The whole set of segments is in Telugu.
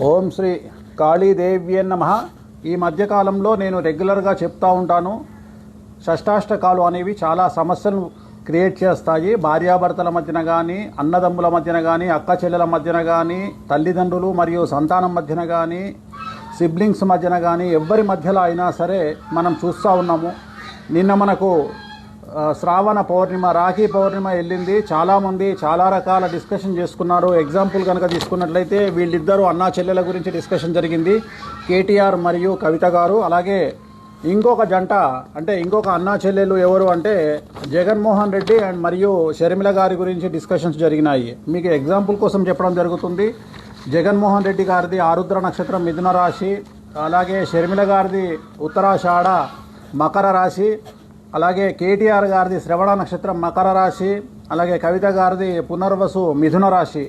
ఓం శ్రీ కాళీదేవ్యే నమః. ఈ మధ్యకాలంలో నేను రెగ్యులర్గా చెప్తా ఉంటాను, షష్టాష్టకాలు అనేవి చాలా సమస్యలను క్రియేట్ చేస్తాయి. భార్యాభర్తల మధ్యన కానీ, అన్నదమ్ముల మధ్యన కానీ, అక్క చెల్లెల మధ్యన కానీ, తల్లిదండ్రులు మరియు సంతానం మధ్యన కానీ, సిబ్లింగ్స్ మధ్యన కానీ, ఎవ్వరి మధ్యలో అయినా సరే మనం చూస్తూ ఉన్నాము. నిన్న మనకు శ్రావణ పౌర్ణిమ, రాఖీ పౌర్ణిమ వెళ్ళింది. చాలామంది చాలా రకాల డిస్కషన్ చేసుకున్నారు. ఎగ్జాంపుల్ కనుక తీసుకున్నట్లయితే వీళ్ళిద్దరూ అన్నా చెల్లెల గురించి డిస్కషన్ జరిగింది, కేటీఆర్ మరియు కవిత గారు. అలాగే ఇంకొక జంట, అంటే ఇంకొక అన్నా చెల్లెలు ఎవరు అంటే జగన్మోహన్ రెడ్డి అండ్ మరియు షర్మిల గారి గురించి డిస్కషన్స్ జరిగినాయి. మీకు ఎగ్జాంపుల్ కోసం చెప్పడం జరుగుతుంది. జగన్మోహన్ రెడ్డి గారిది ఆరుద్ర నక్షత్రం మిథున రాశి, అలాగే షర్మిల గారిది ఉత్తరాషాఢ మకర రాశి, అలాగే కేటీఆర్ గారిది శ్రవణ నక్షత్రం మకర రాశి, అలాగే కవిత గారిది పునర్వసు మిథున రాశి.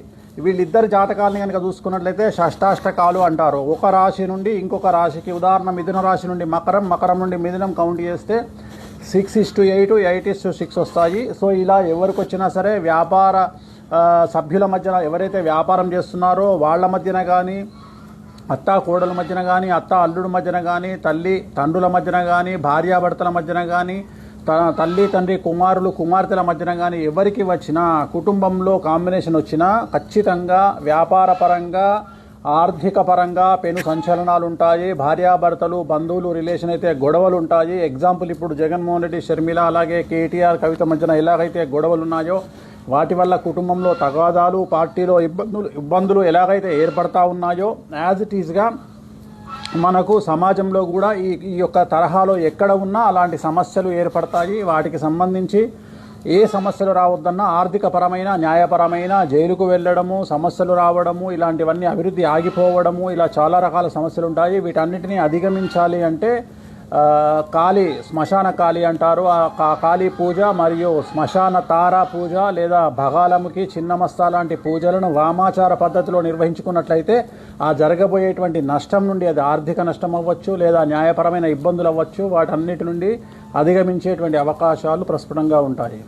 వీళ్ళిద్దరి జాతకాలని కనుక చూసుకున్నట్లయితే షష్టాష్టకాలు అంటారు. ఒక రాశి నుండి ఇంకొక రాశికి, ఉదాహరణ మిథున రాశి నుండి మకరం, మకరం నుండి మిథునం కౌంట్ చేస్తే 6:8, 8:6 వస్తాయి. సో ఇలా ఎవరికి వచ్చినా సరే వ్యాపార సభ్యుల మధ్యన, ఎవరైతే వ్యాపారం చేస్తున్నారో వాళ్ళ మధ్యన కానీ, అత్త కోడల మధ్యన కానీ, అత్త అల్లుడి మధ్యన కానీ, తల్లి తండ్రుల మధ్యన కానీ, భార్యాభర్తల మధ్యన కానీ, తల్లి తండ్రి కుమారులు కుమార్తెల మధ్యన కానీ ఎవరికి వచ్చినా, కుటుంబంలో కాంబినేషన్ వచ్చినా ఖచ్చితంగా వ్యాపార పరంగా, ఆర్థిక పరంగా పెను సంచలనాలు ఉంటాయి. భార్యాభర్తలు, బంధువులు, రిలేషన్ అయితే గొడవలు ఉంటాయి. ఎగ్జాంపుల్ ఇప్పుడు జగన్మోహన్ రెడ్డి, షర్మిల, అలాగే కేటీఆర్, కవిత మధ్యన ఎలాగైతే గొడవలు ఉన్నాయో వాటి వల్ల కుటుంబంలో తగాదాలు, పార్టీలో ఇబ్బందులు ఎలాగైతే ఏర్పడతా ఉన్నాయో, యాజ్ ఇట్ ఈజ్గా మనకు సమాజంలో కూడా ఈ యొక్క తరహాలో ఎక్కడ ఉన్నా అలాంటి సమస్యలు ఏర్పడతాయి. వాటికి సంబంధించి ఏ సమస్యలు రావద్దన్నా ఆర్థికపరమైన, న్యాయపరమైన, జైలుకు వెళ్ళడము, సమస్యలు రావడము, ఇలాంటివన్నీ అభివృద్ధి ఆగిపోవడము, ఇలా చాలా రకాల సమస్యలు ఉంటాయి. వీటన్నిటినీ అధిగమించాలి అంటే కాళీ, శ్మశాన కాళీ అంటారు. ఆ కాళీ పూజ మరియు శ్మశాన తారా పూజ లేదా భగాలముకి, చిన్నమస్తా లాంటి పూజలను వామాచార పద్ధతిలో నిర్వహించుకున్నట్లయితే ఆ జరగబోయేటువంటి నష్టం నుండి, అది ఆర్థిక నష్టం అవ్వచ్చు లేదా న్యాయపరమైన ఇబ్బందులు అవ్వచ్చు, వాటన్నిటి నుండి అధిగమించేటువంటి అవకాశాలు ప్రస్ఫుటంగా ఉంటాయి.